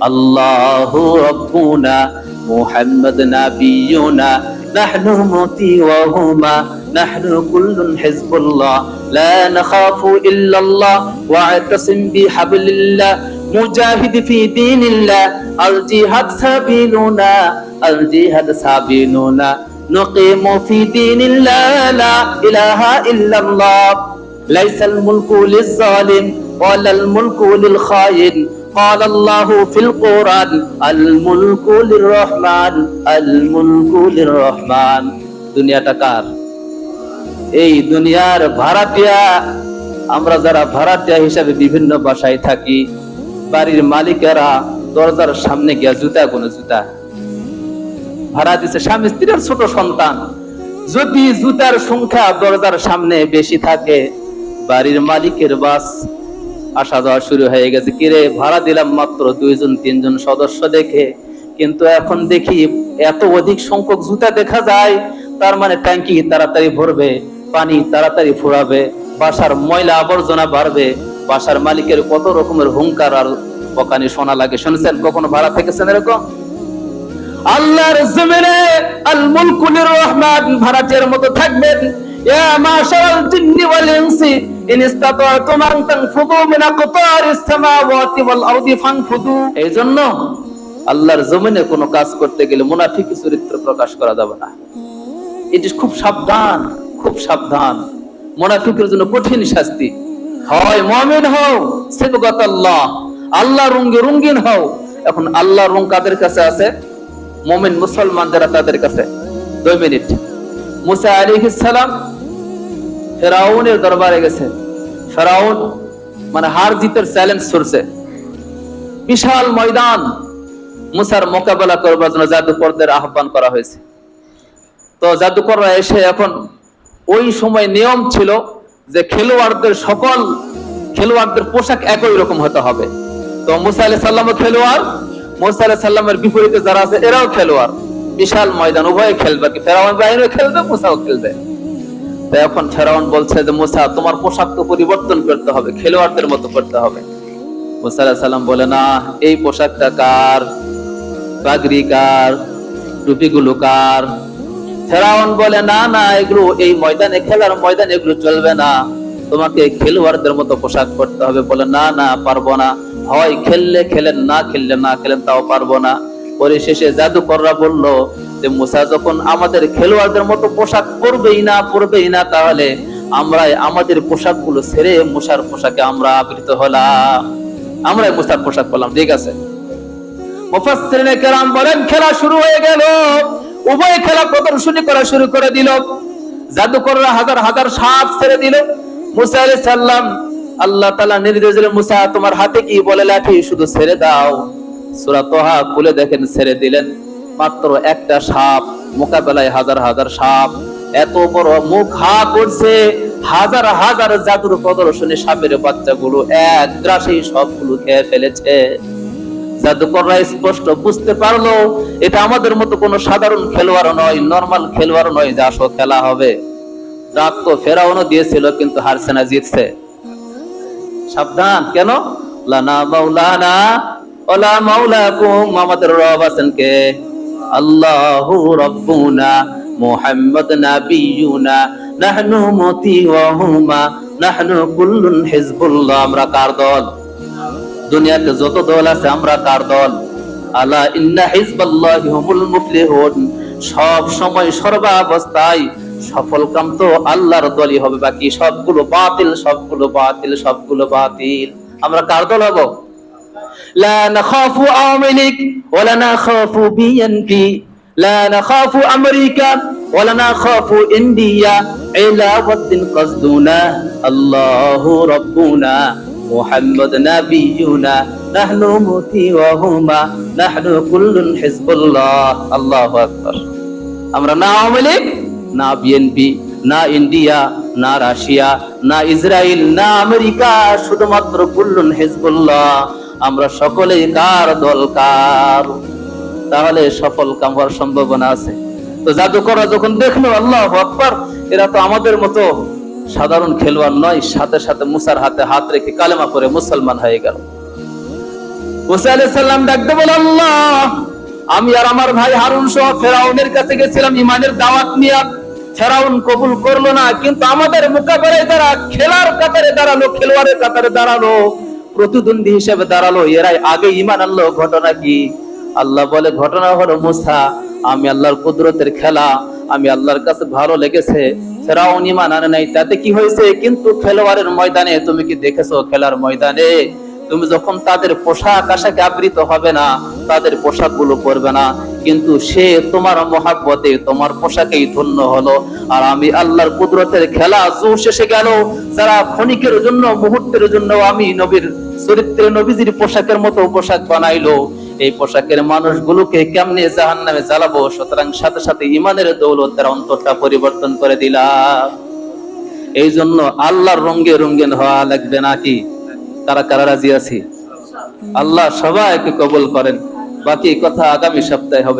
আল্লাহু রাব্বুনা মুহাম্মদ নাবিয়ুনা নাহনু মুতিওয়াহুমা নাহনু কুল্লুন হিজবুল্লাহ লা নাখাফু ইল্লাল্লাহ ওয়া'তাসিম বিহাবলিল্লাহ মুজাহিদ ফি দীনিল্লাহ আল জিহাদ সাবিলুনা আল জিহাদ সাবিলুনা নুকিমু ফি দীনিল্লাহ লা ইলাহা ইল্লাল্লাহ লাইসাল মুলকু লিজ-জালিম ওয়ালাল মুলকু লিল-খায়িন قال الله في القرآن الملك للرحمن الملك للرحمن দুনিয়াটা কার? এই দুনিয়ার ভাড়াটিয়া। আমরা যারা ভাড়াটিয়া হিসাবে বিভিন্ন বাসায় থাকি, বাড়ির মালিকেরা দরজার সামনে গিয়া জুতা গুনে, জুতা ভাড়া দিচ্ছে স্বামী স্ত্রীর ছোট সন্তান, যদি জুতার সংখ্যা দরজার সামনে বেশি থাকে, বাড়ির মালিকের বাস আসা যাওয়া শুরু হয়ে গেছে, কিরে ভাড়া দিলাম মাত্র 2-3 সদস্য দেখে, কিন্তু এখন দেখি এত অধিক সংখ্যক জুতা দেখা যায়, তার মানে ট্যাঙ্কি তাড়াতাড়ি ভরবে, পানি তাড়াতাড়ি ফুরাবে, বাসার ময়লা আবর্জনা বাড়বে। বাসার মালিকের কত রকমের হুঙ্কার আর বকানি শোনা লাগে। শুনছেন কখনো ভাড়া থেকেছেন এরকম? আল্লাহর জমিনে আল মুলকু লির রহমান ভাড়াটিয়ার মতো থাকবেন। ইয়া মাশারাল জিন্নি ওয়াল ইনসি ইন ইসতাতা'তুম আন তানফুযু মিন আকতারিস সামাওয়াতি ওয়াল আরদি ফানফুযু। এইজন্য আল্লাহর জমিনে কোনো কাজ করতে গেলে মুনাফিকি চরিত্র প্রকাশ করা যাবে না। এটি খুব সাবধান, খুব সাবধান। মুনাফিকের জন্য কঠিন শাস্তি। হয় মুমিন হও, সিবগাতাল্লাহ, আল্লাহর রঙিন হও। এখন আল্লাহর রং কাদের কাছে আছে? মুমিন মুসলমান যারা তাদের কাছে। 2 মিনিট। মুসা আলাইহিস সালাম ফেরাউনের দরবারে গেছে। ফেরাউন মানে হার জিতের চ্যালেঞ্জ ছড়ছে, বিশাল ময়দান। মুসার মোকাবেলা করবার জন্য জাদুকরদের আহ্বান করা হয়েছে। তো জাদুকররা এসে, এখন ওই সময় নিয়ম ছিল যে সকল খেলোয়াড়দের পোশাক একই রকম হতে হবে। তো মুসা আলাইহিস সালামও খেলোয়াড়, মুসা আলাইহিস সালামের বিপরীতে যারা আছে এরাও খেলোয়াড়। বিশাল ময়দান, উভয়ে খেলবে, কি ফেরাউন বাহিনীও খেলবে, মুসাও খেলবে। তো এখন ফেরাউন বলছে যে মুসা, তোমার পোশাক তো পরিবর্তন করতে হবে, খেলোয়াড়দের মতো করতে হবে। মুসা আলাইহিস সালাম বলে, না, এই পোশাকটা কার? পাগড়ি কার? টুপিগুলো কার? ফেরাউন বলে, না না, এগুলো এই ময়দানে, খেলার ময়দানে এগুলো চলবে না, তোমাকে খেলোয়াড়দের মতো পোশাক পরতে হবে। বলে, না না, পারবো না, হয় খেললে খেলেন, না খেললে না খেলেন, তাও পারবো না। পরিশেষে জাদুকররা বলল যে মুসা যখন আমাদের খেলোয়াড়দের মতো পোশাক পরবেই না, তাহলে আমরা আমাদের পোশাকগুলো ছেড়ে মুসার পোশাকে আমরা আবৃত হলাম, আমরাই মুসার পোশাক পরলাম। ঠিক আছে। মুফাসসিরিনে কেরাম বলেন, খেলা শুরু হয়ে গেল, উভয় খেলা প্রদর্শনী করা শুরু করে দিল। জাদুকররা হাজার হাজার সাপ ছেড়ে দিল। মুসা আলাইহিস সালাম, আল্লাহ তাআলা নির্দেশ দিলেন, মুসা তোমার হাতে কি? বলে, লাঠি, শুধু ছেড়ে দাও। সূরা তাহা খুলে দেখেন, ছেড়ে দিলেন। মাত্র একটা সাপ মোকাবেলায় হাজার হাজার সাপ, এত বড় মুখ হা করছে, হাজার হাজার জাদুর প্রদর্শনী সাপের বাচ্চাগুলো এক গ্রাসেই সবগুলো খেয়ে ফেলেছে। জাদুকররা স্পষ্ট বুঝতে পারলো এটা আমাদের মতো কোনো সাধারণ খেলোয়াড় নয়, নরমাল খেলোয়াড় নয় যে আসো খেলা হবে। ডাক তো ফেরাউনও দিয়েছিল, কিন্তু হারছে না, জিতছে। সাবধান। কেন? লানা মাওলানা ওয়ালা মাওলাকুম, আমাদের রব আছেন কে? আল্লাহু রাব্বুনা মুহাম্মদ নাবিয়ুনা নাহনু মুতিওয়াহুমা নাহনু কুল্লুন হিজবুল্লাহ। আমরা কার দল? দুনিয়াতে যত দল আছে আমরা কার দল? আলা ইন্না হিজবাল্লাহি হুমুল মুফলিহুন। সব সময় সর্বাবস্থায় সফল কাম তো আল্লাহর দলই হবে, বাকি সবগুলো বাতিল, সবগুলো বাতিল, সবগুলো বাতিল। আমরা কার দল হব? লা নাখাফু আওয়ামী লীগ ওয়ালা নাখাফু বিএনপি, লা নাখাফু আমেরিকা ওয়ালা নাখাফু ইন্ডিয়া, ইলাওয়াদ্দিন কসদুনা আল্লাহু রাব্বুনা মুহাম্মদ নাবিয়ুনা নাহনু মুতিওয়াহুমা নাহনু কুল্লুন হিজবুল্লাহ। আল্লাহু আকবার। আমরা না আওয়ামী লীগ, না বিএনপি, না ইন্ডিয়া, না রাশিয়া, না ইসরায়েল, না আমেরিকা, শুধুমাত্র কুল্লুন হিজবুল্লাহ। আমরা সকলেই কার দল? কার? তাহলে সফল কাম হওয়ার সম্ভাবনা আছে। তো জাদুকররা যখন দেখলো আল্লাহু আকবার, এরা তো আমাদের মতো সাধারণ খেলোয়াড় নয়, সাথে সাথে মুসার হাতে হাত রেখে কালেমা করে মুসলমান হয়ে গেল। মুসা আলাইহিস সালাম ডাকতে বলে, আল্লাহ, আমি আর আমার ভাই হারুন সহ ফেরাউনের কাছে গেছিলাম ইমানের দাওয়াত নিয়ে, ফেরাউন কবুল করলো না, কিন্তু আমাদের মোকাবেলায় যারা খেলার কাতারে দাঁড়ালো, খেলোয়াড়ের কাতারে দাঁড়ালো, প্রতিদ্বন্দ্বী হিসেবে দাঁড়ালো, এরাই আগে ঈমান আনলো। ঘটনা কি? আল্লাহ বলে, ঘটনা হলো মুসা, আমি আল্লাহর কুদরতের খেলা, আমি আল্লাহর কাছে ভালো লেগেছে। ফেরাউন ঈমান আনে নাই, তাতে কি হয়েছে? কিন্তু খেলোয়াড়ের ময়দানে তুমি কি দেখেছো? খেলার ময়দানে তুমি যখন তাদের পোশাক আশাকে আবৃত হবে না, তাদের পোশাক গুলো পরবে না, কিন্তু সে তোমার মহাব্বতে তোমার পোশাকেই ধন্য হলো। আর আমি আল্লাহর কুদরতের খেলা জোশ এসে গেল, যারা ক্ষণিকের জন্য, মুহূর্তের জন্য আমি নবীর চরিত্রে, নবীজির পোশাকের মতো পোশাক বানাইলো, এই পোশাকের মানুষগুলোকে কেমনে জাহান্নামে জ্বালাবো। সুতরাং সাথে সাথে ইমানের দৌলত তার অন্তরটা পরিবর্তন করে দিলাম। এই জন্য আল্লাহর রঙে রঙিন হওয়া লাগবে নাকি? কারা কারা রাজি আছি? আল্লাহ সবাইকে কবুল করেন। বাকি কথা আগামী সপ্তাহে হবে।